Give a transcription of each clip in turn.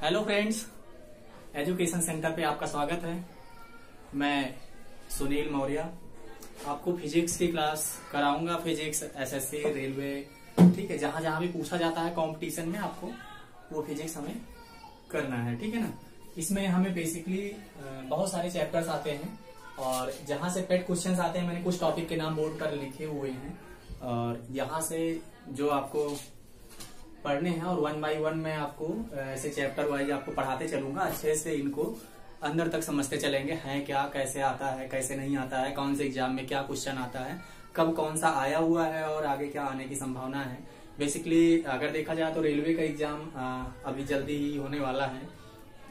Hello friends, education centre पे आपका स्वागत है। मैं सुनील मौर्य आपको फिजिक्स की क्लास कराऊंगा। फिजिक्स, एसएससी, रेलवे, ठीक है, जहां जहां भी पूछा जाता है कंपटीशन में आपको वो फिजिक्स हमें करना है, ठीक है ना। इसमें हमें बेसिकली बहुत सारे चैप्टर्स आते हैं और जहां से पेट क्वेश्चंस आते हैं, मैंने कुछ टॉपिक के नाम बोर्ड पर लिखे हुए हैं और यहाँ से जो आपको पढ़ने हैं और 1 बाय 1 मैं आपको ऐसे चैप्टर वाइज आपको पढ़ाते चलूंगा। अच्छे से इनको अंदर तक समझते चलेंगे, हैं क्या, कैसे आता है, कैसे नहीं आता है, कौन से एग्जाम में क्या क्वेश्चन आता है, कब कौन सा आया हुआ है और आगे क्या आने की संभावना है। बेसिकली अगर देखा जाए तो रेलवे का एग्जाम अभी जल्दी ही होने वाला है,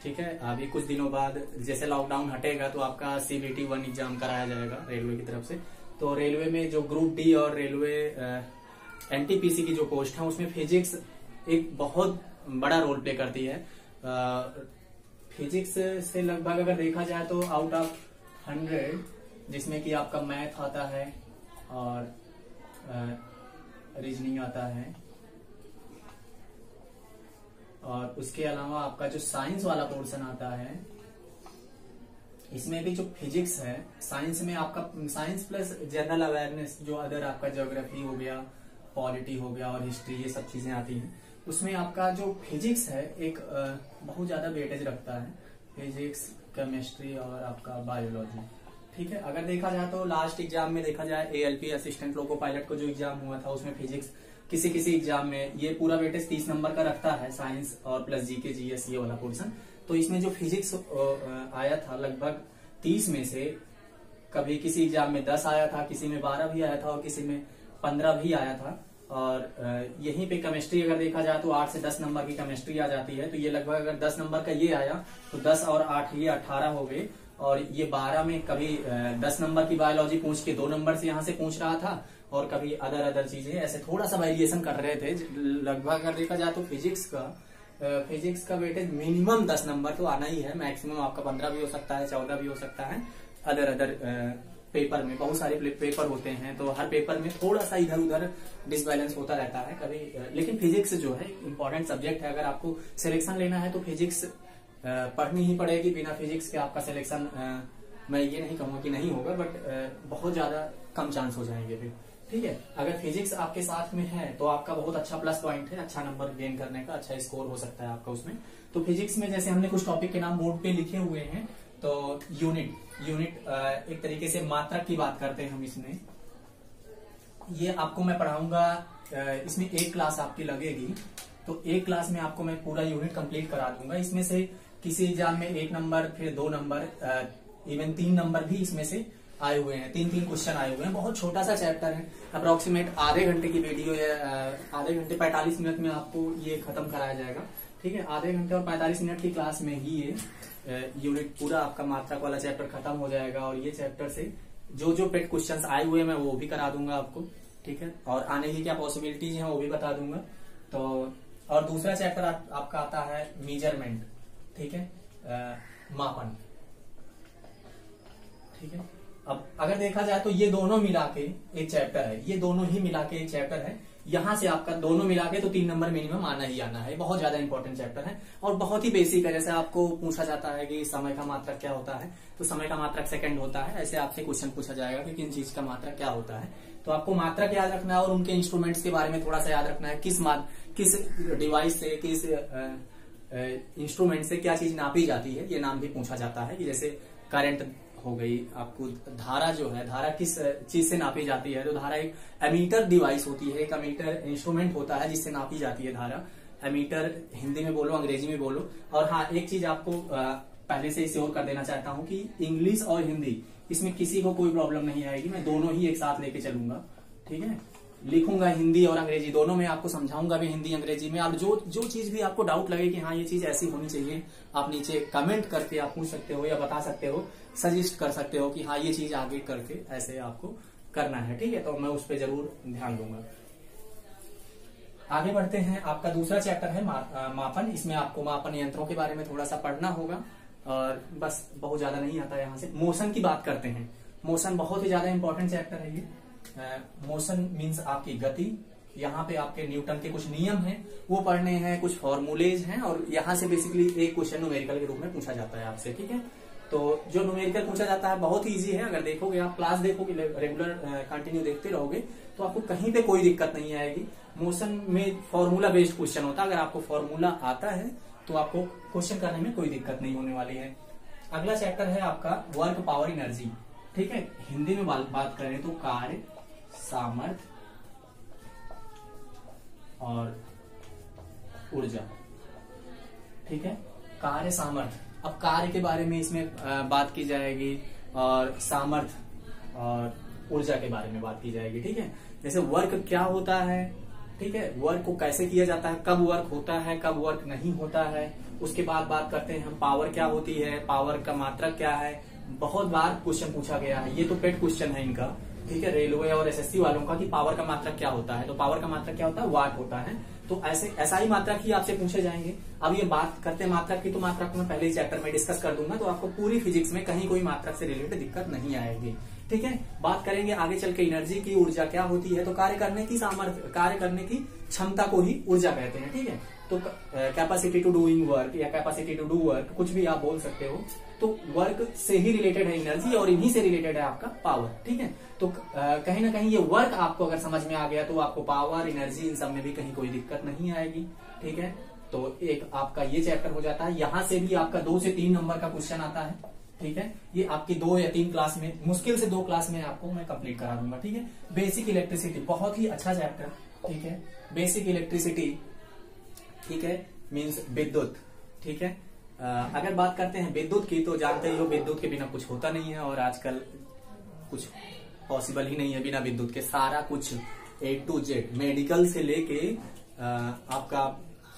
ठीक है। अभी कुछ दिनों बाद जैसे लॉकडाउन हटेगा तो आपका CBT 1 एग्जाम कराया जाएगा रेलवे की तरफ से। तो रेलवे में जो ग्रुप डी और रेलवे NTPC की जो पोस्ट है उसमें फिजिक्स एक बहुत बड़ा रोल प्ले करती है। फिजिक्स से लगभग अगर देखा जाए तो आउट ऑफ 100 जिसमें कि आपका मैथ आता है और रीजनिंग आता है और उसके अलावा आपका जो साइंस वाला पोर्शन आता है, इसमें भी जो फिजिक्स है, साइंस में आपका साइंस प्लस जनरल अवेयरनेस, जो अदर आपका ज्योग्राफी हो गया, पॉलिटी हो गया और हिस्ट्री, ये सब चीजें आती हैं। उसमें आपका जो फिजिक्स है एक बहुत ज्यादा वेटेज रखता है, फिजिक्स, केमिस्ट्री और आपका बायोलॉजी, ठीक है। अगर देखा जाए तो लास्ट एग्जाम में देखा जाए ALP असिस्टेंट लोको पायलट को जो एग्जाम हुआ था उसमें फिजिक्स किसी किसी एग्जाम में ये पूरा वेटेज 30 नंबर का रखता है, साइंस और प्लस GK GS ये वाला पोर्सन। तो इसमें जो फिजिक्स आया था लगभग 30 में से कभी किसी एग्जाम में 10 आया था, किसी में 12 भी आया था और किसी में 15 भी आया था। और यहीं पे केमिस्ट्री अगर देखा जाए तो 8 से 10 नंबर की केमिस्ट्री आ जाती है। तो ये लगभग अगर 10 नंबर का ये आया तो 10 और 8 ये 18 हो गए। और ये 12 में कभी 10 नंबर की बायोलॉजी पूछ के 2 नंबर से यहाँ से पूछ रहा था और कभी अदर चीजें ऐसे थोड़ा सा वेरिएशन कर रहे थे। लगभग अगर देखा जाए तो फिजिक्स का वेटेज मिनिमम 10 नंबर तो आना ही है, मैक्सिमम आपका 15 भी हो सकता है, 14 भी हो सकता है। अदर पेपर में बहुत सारे पेपर होते हैं तो हर पेपर में थोड़ा सा इधर उधर डिसबैलेंस होता रहता है कभी। लेकिन फिजिक्स जो है इंपॉर्टेंट सब्जेक्ट है। अगर आपको सिलेक्शन लेना है तो फिजिक्स पढ़नी ही पड़ेगी। बिना फिजिक्स के आपका सिलेक्शन मैं ये नहीं कहूंगा कि नहीं होगा, बट बहुत ज्यादा कम चांस हो जाएंगे फिर, ठीक है। अगर फिजिक्स आपके साथ में है तो आपका बहुत अच्छा प्लस पॉइंट है, अच्छा नंबर गेन करने का, अच्छा स्कोर हो सकता है आपका उसमें। तो फिजिक्स में जैसे हमने कुछ टॉपिक के नाम बोर्ड पे लिखे हुए हैं, तो यूनिट एक तरीके से मात्रक की बात करते हैं हम इसमें। ये आपको मैं पढ़ाऊंगा, इसमें एक क्लास आपकी लगेगी, तो एक क्लास में आपको मैं पूरा यूनिट कंप्लीट करा दूंगा। इसमें से किसी एग्जाम में 1 नंबर, फिर 2 नंबर, इवन 3 नंबर भी इसमें से आए हुए हैं। 3 क्वेश्चन आए हुए हैं। बहुत छोटा सा चैप्टर है, अप्रोक्सीमेट आधे घंटे की वीडियो या आधे घंटे 45 मिनट में आपको ये खत्म कराया जाएगा, ठीक है। आधे घंटे और 45 मिनट की क्लास में ही ये यूनिट पूरा आपका मात्रक वाला चैप्टर खत्म हो जाएगा। और ये चैप्टर से जो जो पेट क्वेश्चंस आए हुए हैं मैं वो भी करा दूंगा आपको, ठीक है। और आने की क्या पॉसिबिलिटीज हैं वो भी बता दूंगा। तो और दूसरा चैप्टर आपका आता है मेजरमेंट, ठीक है, मापन, ठीक है। अब अगर देखा जाए तो ये दोनों मिला के एक चैप्टर है, ये दोनों ही मिला के एक चैप्टर है। यहां से आपका दोनों मिला के तो 3 नंबर मिनिमम आना ही आना है। बहुत ज्यादा इंपॉर्टेंट चैप्टर है और बहुत ही बेसिक है। जैसे आपको पूछा जाता है कि समय का मात्रक क्या होता है, तो समय का मात्रक सेकंड होता है। ऐसे आपसे क्वेश्चन पूछा जाएगा कि किन चीज का मात्रक क्या होता है, तो आपको मात्रक याद रखना है और उनके इंस्ट्रूमेंट्स के बारे में थोड़ा सा याद रखना है। किस डिवाइस से, किस इंस्ट्रूमेंट से क्या चीज नापी जाती है, ये नाम भी पूछा जाता है। कि जैसे करंट हो गई, आपको धारा जो है, धारा किस चीज से नापी जाती है, तो धारा एक एमीटर डिवाइस होती है, एक एमीटर इंस्ट्रूमेंट होता है जिससे नापी जाती है धारा। एमीटर हिंदी में बोलो, अंग्रेजी में बोलो। और हाँ, एक चीज आपको पहले से ही श्योर कर देना चाहता हूँ कि इंग्लिश और हिंदी इसमें किसी को कोई प्रॉब्लम नहीं आएगी। मैं दोनों ही एक साथ लेके चलूंगा, ठीक है। लिखूंगा हिंदी और अंग्रेजी दोनों में, आपको समझाऊंगा भी हिंदी अंग्रेजी में। और जो चीज भी आपको डाउट लगे कि हाँ ये चीज ऐसी होनी चाहिए, आप नीचे कमेंट करके आप पूछ सकते हो या बता सकते हो, सजेस्ट कर सकते हो कि हाँ ये चीज आगे करके ऐसे आपको करना है, ठीक है। तो मैं उस पर जरूर ध्यान दूंगा। आगे बढ़ते हैं। आपका दूसरा चैप्टर है मापन। इसमें आपको मापन यंत्रों के बारे में थोड़ा सा पढ़ना होगा और बस, बहुत ज्यादा नहीं आता है। यहाँ से मोशन की बात करते हैं। मोशन बहुत ही ज्यादा इंपॉर्टेंट चैप्टर है ये। मोशन मीन्स आपकी गति, यहाँ पे आपके न्यूटन के कुछ नियम हैं वो पढ़ने हैं, कुछ फॉर्मूलेज हैं, और यहाँ से बेसिकली एक क्वेश्चन न्यूमेरिकल के रूप में पूछा जाता है आपसे, ठीक है। तो जो न्यूमेरिकल पूछा जाता है बहुत इजी है, अगर देखोगे आप क्लास देखोगे रेगुलर कंटिन्यू देखते रहोगे तो आपको कहीं पे कोई दिक्कत नहीं आएगी। मोशन में फॉर्मूला बेस्ड क्वेश्चन होता है, अगर आपको फॉर्मूला आता है तो आपको क्वेश्चन करने में कोई दिक्कत नहीं होने वाली है। अगला चैप्टर है आपका वर्क पावर एनर्जी, ठीक है। हिंदी में बात करें तो कार्य, सामर्थ्य और ऊर्जा, ठीक है। कार्य, सामर्थ्य, अब कार्य के बारे में इसमें बात की जाएगी और सामर्थ्य और ऊर्जा के बारे में बात की जाएगी, ठीक है। जैसे वर्क क्या होता है, ठीक है, वर्क को कैसे किया जाता है, कब वर्क होता है, कब वर्क नहीं होता है। उसके बाद बात करते हैं हम पावर क्या होती है, पावर का मात्रक क्या है। बहुत बार क्वेश्चन पूछा गया है, ये तो पेट क्वेश्चन है इनका, ठीक है, रेलवे और एसएससी वालों का, कि पावर का मात्रक क्या होता है। तो पावर का मात्रक क्या होता है, वाट होता है। तो ऐसा ही मात्रक ही आपसे पूछे जाएंगे। अब ये बात करते हैं मात्रक की, तो मात्रक मैं पहले ही चैप्टर में डिस्कस कर दूंगा, तो आपको पूरी फिजिक्स में कहीं कोई मात्रक से रिलेटेड दिक्कत नहीं आएगी, ठीक है। बात करेंगे आगे चल के एनर्जी की, ऊर्जा क्या होती है, तो कार्य करने की सामर्थ्य, कार्य करने की क्षमता को ही ऊर्जा कहते हैं, ठीक है। तो कैपेसिटी टू डूइंग वर्क या कैपेसिटी टू डू वर्क, कुछ भी आप बोल सकते हो। तो वर्क से ही रिलेटेड है एनर्जी और इन्हीं से रिलेटेड है आपका पावर, ठीक है। तो कहीं ना कहीं ये वर्क आपको अगर समझ में आ गया तो आपको पावर, एनर्जी, इन सब में भी कहीं कोई दिक्कत नहीं आएगी, ठीक है। तो एक आपका ये चैप्टर हो जाता है। यहाँ से भी आपका 2 से 3 नंबर का क्वेश्चन आता है, ठीक है। ये आपकी 2 या 3 क्लास में, मुश्किल से 2 क्लास में आपको मैं कंप्लीट करा दूंगा, ठीक है। बेसिक इलेक्ट्रिसिटी, बहुत ही अच्छा चैप्टर, ठीक है। बेसिक इलेक्ट्रिसिटी, ठीक है, मीन्स विद्युत, ठीक है। अगर बात करते हैं विद्युत की, तो जानते ही हो विद्युत के बिना कुछ होता नहीं है, और आजकल कुछ पॉसिबल ही नहीं है बिना विद्युत के। सारा कुछ A to Z, मेडिकल से लेके आपका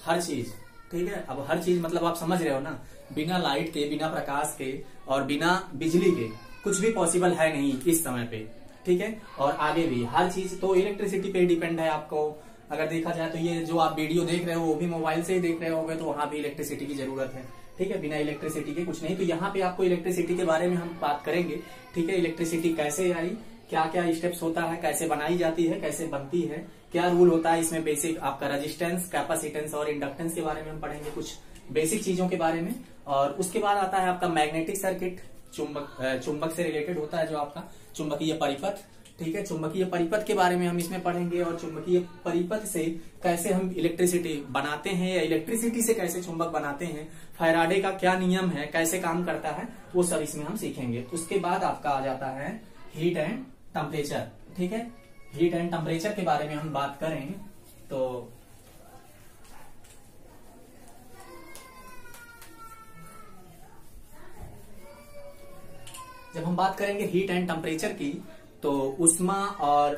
हर चीज, ठीक है। अब हर चीज मतलब आप समझ रहे हो ना, बिना लाइट के, बिना प्रकाश के और बिना बिजली के कुछ भी पॉसिबल है नहीं इस समय पे, ठीक है। और आगे भी हर चीज तो इलेक्ट्रिसिटी पे डिपेंड है। आपको अगर देखा जाए तो ये जो आप वीडियो देख रहे हो वो भी मोबाइल से ही देख रहे होगे, तो वहां भी इलेक्ट्रिसिटी की जरूरत है, ठीक है। बिना इलेक्ट्रिसिटी के कुछ नहीं। तो यहाँ पे आपको इलेक्ट्रिसिटी के बारे में हम बात करेंगे, ठीक है। इलेक्ट्रिसिटी कैसे आई, क्या क्या स्टेप्स होता है, कैसे बनाई जाती है, कैसे बनती है, क्या रूल होता है इसमें। बेसिक आपका रेजिस्टेंस, कैपेसिटेंस और इंडक्टेंस के बारे में हम पढ़ेंगे, कुछ बेसिक चीजों के बारे में। और उसके बाद आता है आपका मैग्नेटिक सर्किट, चुंबक से रिलेटेड होता है जो आपका चुंबकीय परिपथ, ठीक है। चुंबकीय परिपथ के बारे में हम इसमें पढ़ेंगे, और चुंबकीय परिपथ से कैसे हम इलेक्ट्रिसिटी बनाते हैं, या इलेक्ट्रिसिटी से कैसे चुंबक बनाते हैं, फैराडे का क्या नियम है, कैसे काम करता है, वो सब इसमें हम सीखेंगे। उसके बाद आपका आ जाता है हीट एंड टेम्परेचर, ठीक है। हीट एंड टेम्परेचर के बारे में हम बात करें तो जब हम बात करेंगे हीट एंड टेम्परेचर की, तो उष्मा और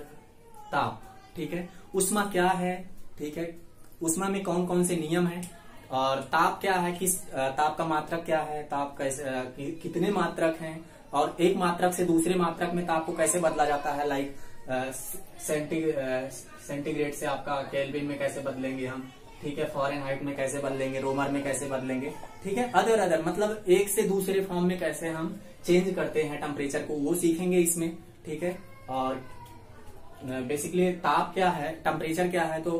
ताप, ठीक है। उष्मा क्या है, ठीक है, उष्मा में कौन कौन से नियम हैं, और ताप क्या है, किस ताप का मात्रक क्या है, ताप कैसे, कितने मात्रक हैं, और एक मात्रक से दूसरे मात्रक में ताप को कैसे बदला जाता है। लाइक सेंटीग्रेड से आपका केल्विन में कैसे बदलेंगे हम, ठीक है, फ़ारेनहाइट में कैसे बदलेंगे, रोमर में कैसे बदलेंगे, ठीक है। अदर मतलब एक से दूसरे फॉर्म में कैसे हम चेंज करते हैं टेम्परेचर को, वो सीखेंगे इसमें, ठीक है। और बेसिकली ताप क्या है, टेम्परेचर क्या है, तो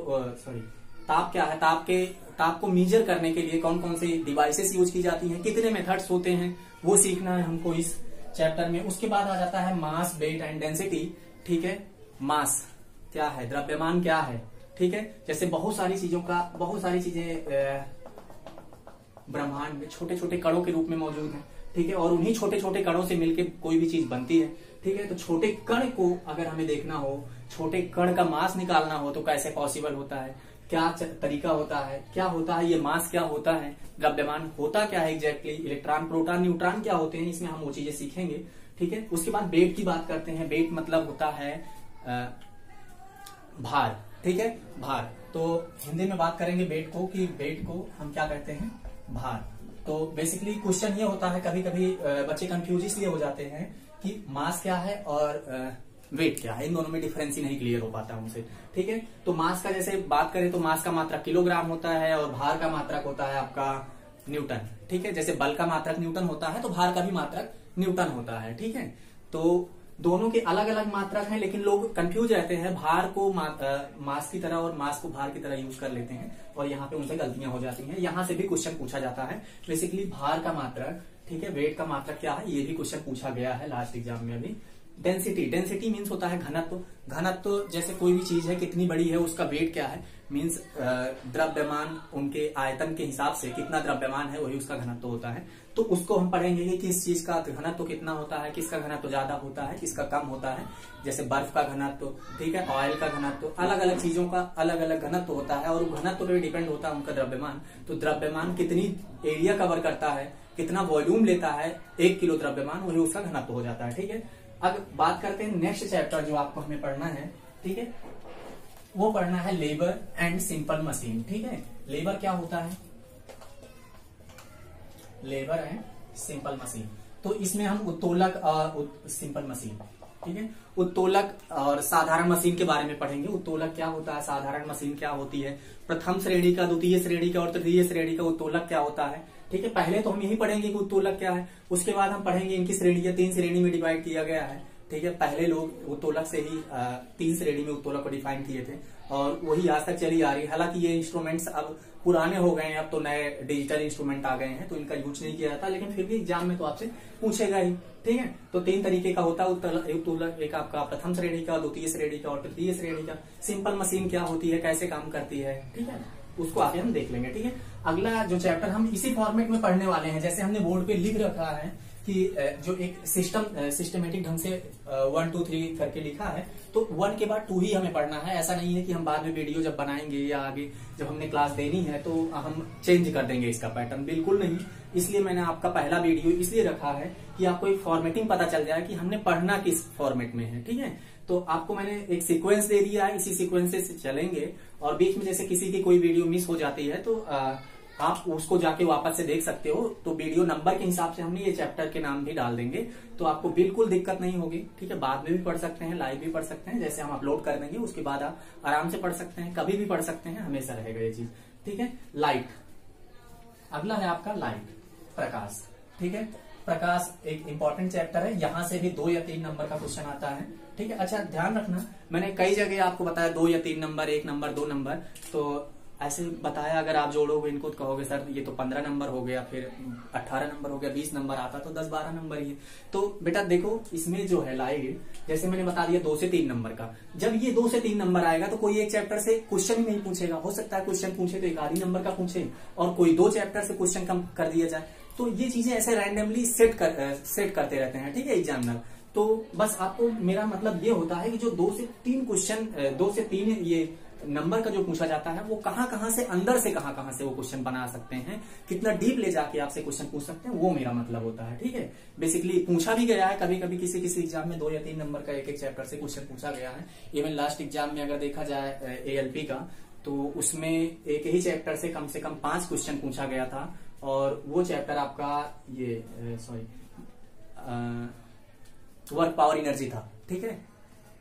ताप क्या है, ताप को मीजर करने के लिए कौन कौन से डिवाइसेस यूज की जाती हैं, कितने मेथड्स होते हैं, वो सीखना है हमको इस चैप्टर में। उसके बाद आ जाता है मास, वेट एंड डेंसिटी, ठीक है। मास क्या है, द्रव्यमान क्या है, ठीक है। जैसे बहुत सारी चीजें ब्रह्मांड में छोटे छोटे कणों के रूप में मौजूद हैं, ठीक है, और उन्हीं छोटे छोटे कणों से मिलकर कोई भी चीज बनती है, ठीक है। तो छोटे कण को अगर हमें देखना हो, छोटे कण का मास निकालना हो, तो कैसे पॉसिबल होता है, क्या तरीका होता है, क्या होता है ये मास, क्या होता है द्रव्यमान, होता क्या है एग्जैक्टली, इलेक्ट्रॉन, प्रोटॉन, न्यूट्रॉन क्या होते हैं, इसमें हम वो चीजें सीखेंगे, ठीक है। उसके बाद वेट की बात करते हैं। वेट मतलब होता है भार, ठीक है, भार। तो हिंदी में बात करेंगे वेट को, कि वेट को हम क्या कहते हैं, भार। तो बेसिकली क्वेश्चन ये होता है, कभी कभी बच्चे कंफ्यूज इसलिए हो जाते हैं कि मास क्या है और वेट क्या है, इन दोनों में डिफरेंस ही नहीं क्लियर हो पाता उनसे, ठीक है। तो मास का जैसे बात करें तो मास का मात्रक किलोग्राम होता है, और भार का मात्रक होता है आपका न्यूटन, ठीक है। जैसे बल का मात्रक न्यूटन होता है, तो भार का भी मात्रक न्यूटन होता है, ठीक है। तो दोनों के अलग अलग मात्रक हैं, लेकिन लोग कंफ्यूज रहते हैं, भार को मास की तरह और मास को भार की तरह यूज कर लेते हैं और यहाँ पे उनसे गलतियां हो जाती हैं। यहाँ से भी क्वेश्चन पूछा जाता है। बेसिकली भार का मात्रक, ठीक है, वेट का मात्रक क्या है, ये भी क्वेश्चन पूछा गया है लास्ट एग्जाम में अभी। डेंसिटी, डेंसिटी मीन्स होता है घनत्व। घनत्व जैसे कोई भी चीज है कितनी बड़ी है, उसका वेट क्या है, मीन्स द्रव्यमान, उनके आयतन के हिसाब से कितना द्रव्यमान है वही उसका घनत्व होता है। तो उसको हम पढ़ेंगे कि किस चीज का घनत्व कितना होता है, किसका घनत्व ज्यादा होता है, किसका कम होता है। जैसे बर्फ का घनत्व, ठीक है, ऑयल का घनत्व, अलग अलग चीजों का अलग अलग घनत्व होता है और घनत्व पे डिपेंड होता है उनका द्रव्यमान। तो द्रव्यमान कितनी एरिया कवर करता है, कितना वॉल्यूम लेता है, 1 किलो द्रव्यमान, वही उसका घनत्व हो जाता है। ठीक है, अब बात करते हैं नेक्स्ट चैप्टर जो आपको हमें पढ़ना है, ठीक है, वो पढ़ना है लेबर एंड सिंपल मशीन। ठीक है, लेबर क्या होता है, लेबर एंड सिंपल मशीन। तो इसमें हम उत्तोलक और सिंपल मशीन, ठीक है, उत्तोलक और साधारण मशीन के बारे में पढ़ेंगे। उत्तोलक क्या होता है, साधारण मशीन क्या होती है, प्रथम श्रेणी का, द्वितीय श्रेणी का और तृतीय श्रेणी का उत्तोलक क्या होता है। ठीक है, पहले तो हम यही पढ़ेंगे कि उत्तोलक क्या है, उसके बाद हम पढ़ेंगे इनकी श्रेणियां 3 श्रेणी में डिवाइड किया गया है। ठीक है, पहले लोग उत्तोलक से ही 3 श्रेणी में उत्तोलक को डिफाइन किए थे और वही आज तक चली आ रही है। हालांकि ये इंस्ट्रूमेंट्स अब पुराने हो गए हैं, अब तो नए डिजिटल इंस्ट्रूमेंट आ गए हैं तो इनका यूज नहीं किया जाता, लेकिन फिर भी एग्जाम में तो आपसे पूछेगा ही। ठीक है, तो 3 तरीके का होता है उत्तोलक, एक आपका प्रथम श्रेणी का, द्वितीय श्रेणी का और तृतीय श्रेणी का। सिंपल मशीन क्या होती है, कैसे काम करती है, ठीक है, उसको आगे हम देख लेंगे। ठीक है, अगला जो चैप्टर हम इसी फॉर्मेट में पढ़ने वाले हैं, जैसे हमने बोर्ड पे लिख रखा है कि जो एक सिस्टमेटिक ढंग से 1 2 3 करके लिखा है, तो 1 के बाद 2 ही हमें पढ़ना है। ऐसा नहीं है कि हम बाद में वीडियो जब बनाएंगे या आगे जब हमने क्लास देनी है तो हम चेंज कर देंगे इसका पैटर्न, बिल्कुल नहीं। इसलिए मैंने आपका पहला वीडियो इसलिए रखा है कि आपको एक फॉर्मेटिंग पता चल जाए कि हमने पढ़ना किस फॉर्मेट में है। ठीक है, तो आपको मैंने एक सीक्वेंस दे दिया है, इसी सीक्वेंस से चलेंगे और बीच में जैसे किसी की कोई वीडियो मिस हो जाती है तो आप उसको जाके वापस से देख सकते हो। तो वीडियो नंबर के हिसाब से हमने ये चैप्टर के नाम भी डाल देंगे, तो आपको बिल्कुल दिक्कत नहीं होगी। ठीक है, बाद में भी पढ़ सकते हैं, लाइव भी पढ़ सकते हैं, जैसे हम अपलोड कर देंगे उसके बाद आप आराम से पढ़ सकते हैं, कभी भी पढ़ सकते हैं, हमेशा रहेगा ये चीज। ठीक है, लाइट, अगला है आपका लाइट, प्रकाश। ठीक है, प्रकाश एक इंपॉर्टेंट चैप्टर है, यहाँ से भी 2 या 3 नंबर का क्वेश्चन आता है। ठीक है, अच्छा ध्यान रखना, मैंने कई जगह आपको बताया 2 या 3 नंबर, 1 नंबर, 2 नंबर, तो ऐसे बताया। अगर आप जोड़ोगे इनको तो कहोगे सर ये तो 15 नंबर हो गया, फिर 18 नंबर हो गया, 20 नंबर आता तो 10-12 नंबर ही है। तो बेटा देखो इसमें जो है लाइट, जैसे मैंने बता दिया 2 से 3 नंबर का, जब ये 2 से 3 नंबर आएगा तो कोई एक चैप्टर से क्वेश्चन ही नहीं पूछेगा। हो सकता है क्वेश्चन पूछे तो 1 आधी नंबर का पूछे और कोई 2 चैप्टर से क्वेश्चन कम कर दिया जाए। तो ये चीजें ऐसे रैंडमली सेट करते रहते हैं। ठीक है, एग्जामिनर। तो बस आपको मेरा मतलब ये होता है कि जो 2 से 3 क्वेश्चन, 2 से 3 ये नंबर का जो पूछा जाता है वो कहां से, अंदर से कहां से वो क्वेश्चन बना सकते हैं, कितना डीप ले जाके आपसे क्वेश्चन पूछ सकते हैं, वो मेरा मतलब होता है। ठीक है, बेसिकली पूछा भी गया है कभी कभी किसी एग्जाम में 2 या 3 नंबर का एक चैप्टर से क्वेश्चन पूछा गया है। इवन लास्ट एग्जाम में अगर देखा जाए ALP का, तो उसमें एक ही चैप्टर से कम 5 क्वेश्चन पूछा गया था और वो चैप्टर आपका ये वर्क पावर एनर्जी था। ठीक है,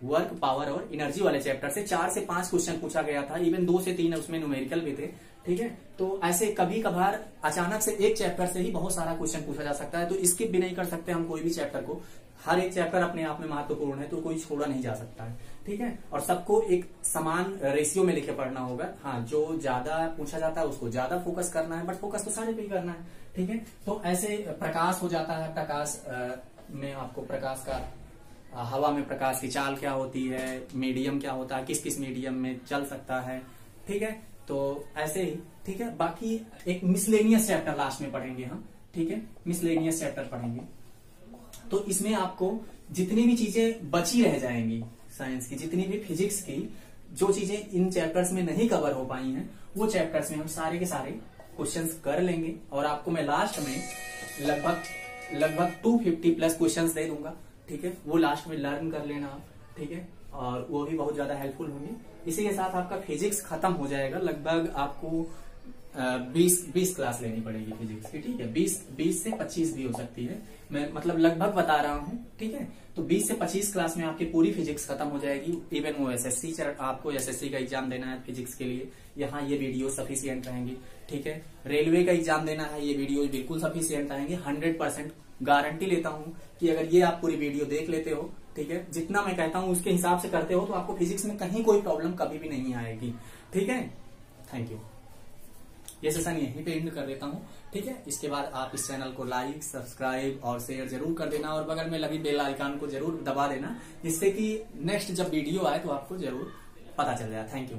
वर्क पावर और एनर्जी वाले चैप्टर से 4 से 5 क्वेश्चन पूछा गया था, इवन 2 से 3 उसमें न्यूमेरिकल भी थे। ठीक है, तो ऐसे कभी कभार अचानक से एक चैप्टर से ही बहुत सारा क्वेश्चन पूछा जा सकता है, तो स्किप भी नहीं कर सकते हम कोई भी चैप्टर को। हर एक चैप्टर अपने आप में महत्वपूर्ण है, तो कोई छोड़ा नहीं जा सकता है। ठीक है, और सबको एक समान रेशियो में लिखे पढ़ना होगा। हाँ, जो ज्यादा पूछा जाता है उसको ज्यादा फोकस करना है, बट फोकस तो सारे पे ही करना है। ठीक है, तो ऐसे प्रकाश हो जाता है। प्रकाश में आपको प्रकाश का, हवा में प्रकाश की चाल क्या होती है, मीडियम क्या होता है, किस किस मीडियम में चल सकता है। ठीक है, तो ऐसे ही। ठीक है, बाकी एक मिसलेनियस चैप्टर लास्ट में पढ़ेंगे हम। ठीक है, मिसलेनियस चैप्टर पढ़ेंगे, तो इसमें आपको जितनी भी चीजें बची रह जाएंगी साइंस की, जितनी भी फिजिक्स की जो चीजें इन चैप्टर्स में नहीं कवर हो पाई हैं, वो चैप्टर्स में हम सारे के सारे क्वेश्चंस कर लेंगे और आपको मैं लास्ट में लगभग 250 प्लस क्वेश्चंस दे दूंगा। ठीक है, वो लास्ट में लर्न कर लेना आप। ठीक है, और वो भी बहुत ज्यादा हेल्पफुल होंगे। इसी के साथ आपका फिजिक्स खत्म हो जाएगा। लगभग आपको 20 क्लास लेनी पड़ेगी फिजिक्स की। ठीक है, 20 से 25 भी हो सकती है, मैं मतलब लगभग बता रहा हूँ। ठीक है, तो 20 से 25 क्लास में आपकी पूरी फिजिक्स खत्म हो जाएगी। इवन वो आपको एसएससी का एग्जाम देना है फिजिक्स के लिए, यहाँ ये वीडियो सफिशियंट रहेंगी। ठीक है, रेलवे का एग्जाम देना है, ये वीडियो बिल्कुल सफिशियंट रहेंगे। 100% गारंटी लेता हूँ कि अगर ये आप पूरी वीडियो देख लेते हो ठीक है, जितना मैं कहता हूं उसके हिसाब से करते हो तो आपको फिजिक्स में कहीं कोई प्रॉब्लम कभी भी नहीं आएगी। ठीक है, थैंक यू। ये सेशन यहीं पे एंड कर देता हूँ। ठीक है, इसके बाद आप इस चैनल को लाइक, सब्सक्राइब और शेयर जरूर कर देना और बगल में लगी बेल आइकन को जरूर दबा देना, जिससे कि नेक्स्ट जब वीडियो आए तो आपको जरूर पता चल जाए। Thank you.